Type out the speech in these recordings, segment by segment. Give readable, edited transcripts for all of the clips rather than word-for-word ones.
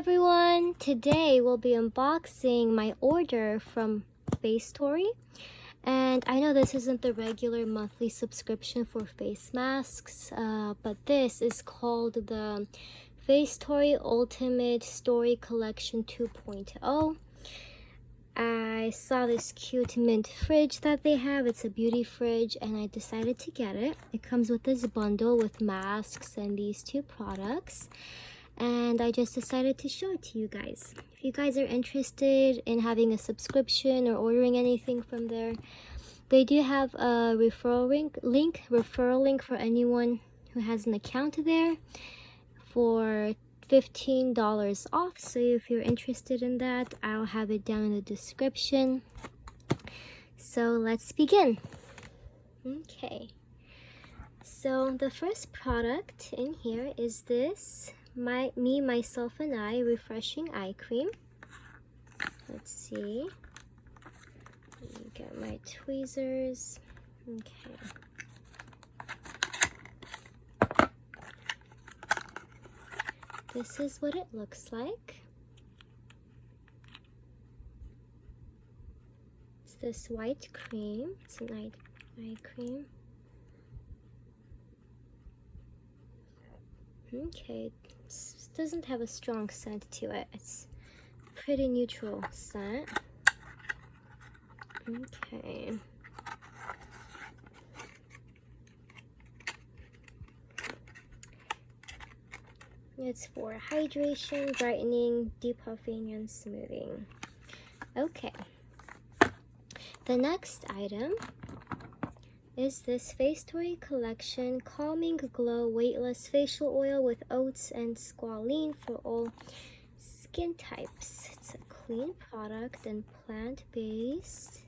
everyone! Today we'll be unboxing my order from Facetory. And I know this isn't the regular monthly subscription for face masks, but this is called the Facetory Ultimate Story Collection 2.0. I saw this cute mint fridge that they have. It's a beauty fridge and I decided to get it. It comes with this bundle with masks and these two products. And I just decided to show it to you guys. If you guys are interested in having a subscription or ordering anything from there, they do have a referral link for anyone who has an account there for $15 off. So if you're interested in that, I'll have it down in the description. So let's begin. Okay, so the first product in here is this Me, Myself, and I Refreshing Eye Cream. Let's see. Let me get my tweezers. Okay. This is what it looks like. It's this white cream. It's an eye cream. Okay, it doesn't have a strong scent to it. It's pretty neutral scent. Okay. It's for hydration, brightening, depuffing, and smoothing. Okay. The next item is this Facetory Collection Calming Glow Weightless Facial Oil with Oats and Squalene for all skin types. It's a clean product and plant-based.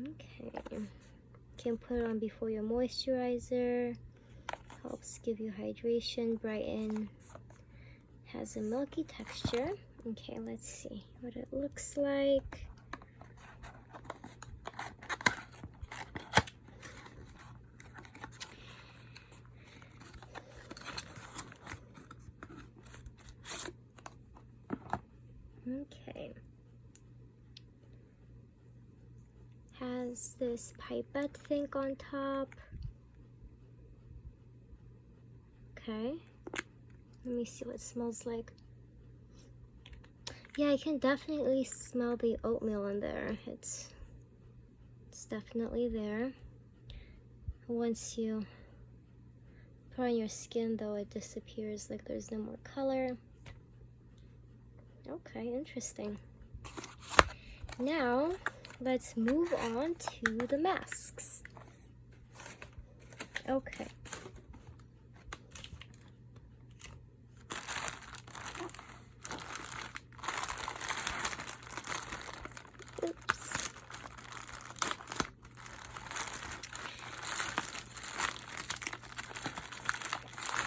Okay. Can put it on before your moisturizer. Helps give you hydration, brighten. Has a milky texture. Okay, let's see what it looks like. Okay. Has this pipette thing on top. Okay. Let me see what it smells like. Yeah, I can definitely smell the oatmeal in there. It's definitely there. Once you put on your skin though, it disappears, like there's no more color. Okay, interesting. Now, let's move on to the masks. Okay. Oops.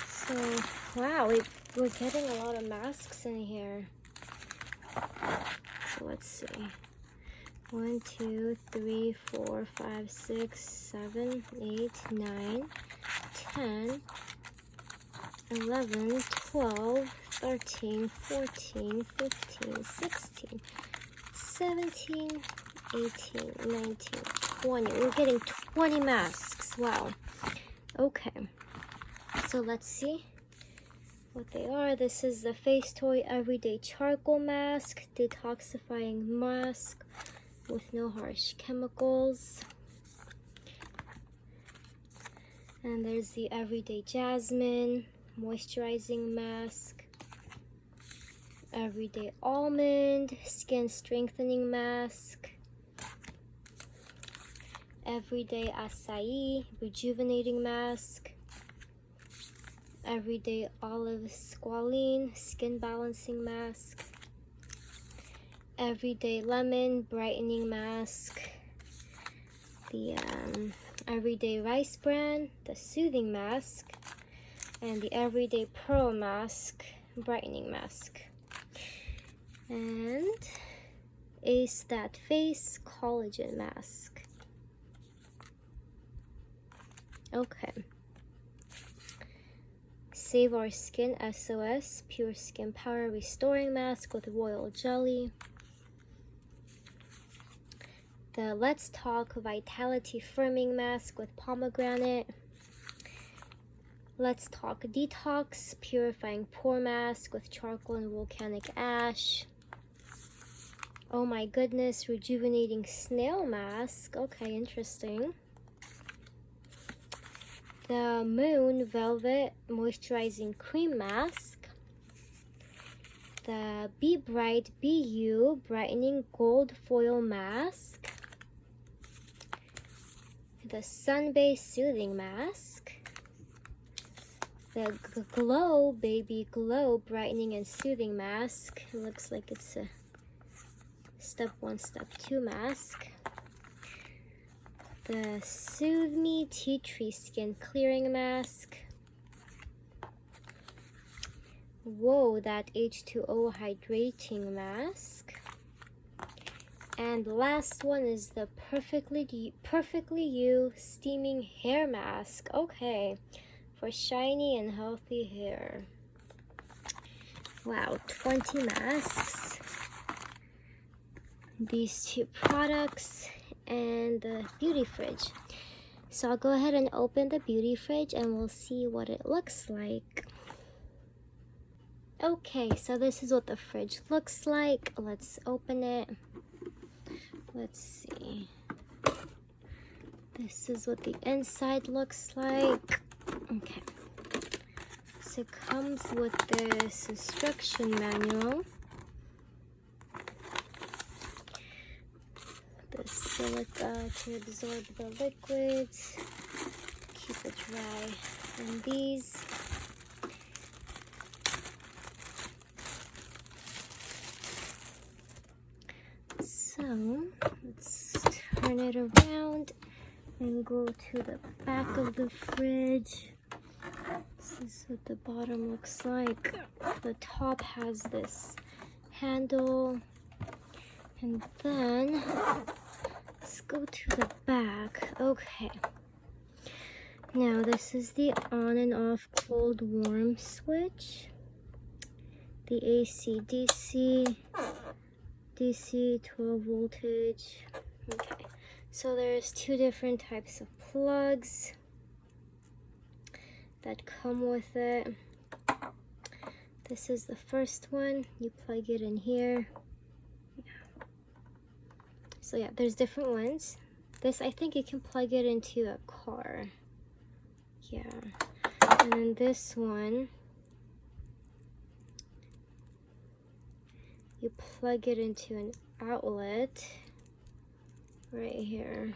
So, wow, we're getting a lot of masks in here. So let's see. 1, 2, 3, 4, 5, 6, 7, 8, 9, 10, 11, 12, 13, 14, 15, 16, 17, 18, 19, 20. We're getting 20 masks. Wow. Okay. So let's see what they are. This is the Facetory Everyday Charcoal Mask, detoxifying mask with no harsh chemicals. And there's the Everyday Jasmine Moisturizing Mask, Everyday Almond Skin Strengthening Mask, Everyday Acai Rejuvenating Mask, Everyday Olive Squalene Skin Balancing Mask, Everyday Lemon Brightening Mask, the Everyday Rice Bran, the Soothing Mask, and the Everyday Pearl Mask Brightening Mask. And Ace That Face Collagen Mask. Okay. Save Our Skin SOS Pure Skin Power Restoring Mask with Royal Jelly. The Let's Talk Vitality Firming Mask with Pomegranate. Let's Talk Detox Purifying Pore Mask with Charcoal and Volcanic Ash. Oh my goodness, Rejuvenating Snail Mask. Okay, interesting. The Moon Velvet Moisturizing Cream Mask. The Be Bright Be You Brightening Gold Foil Mask. The Sun-Based Soothing Mask. The Glow Baby Glow Brightening and Soothing Mask. It looks like it's a step 1, step 2 mask. The Soothe Me Tea Tree Skin Clearing Mask. Whoa, that H2O Hydrating Mask. And the last one is the Perfectly You Steaming Hair Mask. Okay, for shiny and healthy hair. Wow, 20 masks. These 2 products and the beauty fridge. So I'll go ahead and open the beauty fridge and we'll see what it looks like. Okay, so this is what the fridge looks like. Let's open it. Let's see. This is what the inside looks like. Okay. So it comes with this instruction manual. The silica to absorb the liquids, keep it dry, and these. So let's turn it around and go to the back of the fridge. This is what the bottom looks like. The top has this handle, and then let's go to the back. Okay. Now this is the on and off cold warm switch. The AC DC 12 voltage. Okay. So there's 2 different types of plugs that come with it. This is the first one. You plug it in here. So yeah, there's different ones. This, I think you can plug it into a car. Yeah. And then this one, you plug it into an outlet right here.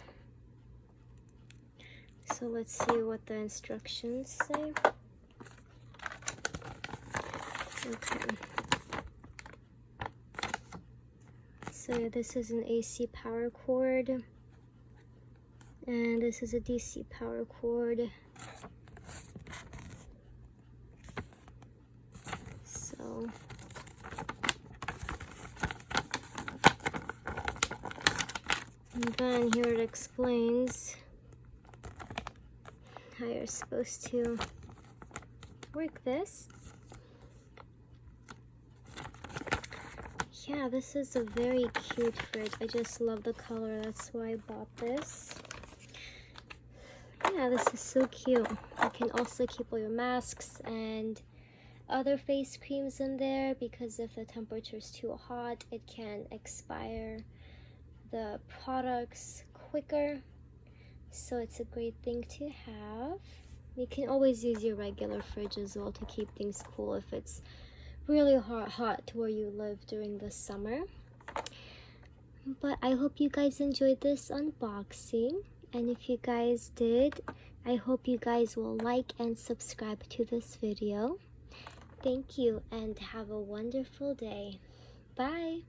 So let's see what the instructions say. Okay. So this is an AC power cord, and this is a DC power cord. So and then here it explains how you're supposed to work this. Yeah, this is a very cute fridge. I just love the color. That's why I bought this. Yeah, this is so cute. You can also keep all your masks and other face creams in there, because if the temperature is too hot, it can expire the products quicker. So it's a great thing to have. You can always use your regular fridge as well to keep things cool if it's really hot where you live during the summer. But I hope you guys enjoyed this unboxing, and if you guys did, I hope you guys will like and subscribe to this video. Thank you and have a wonderful day. Bye.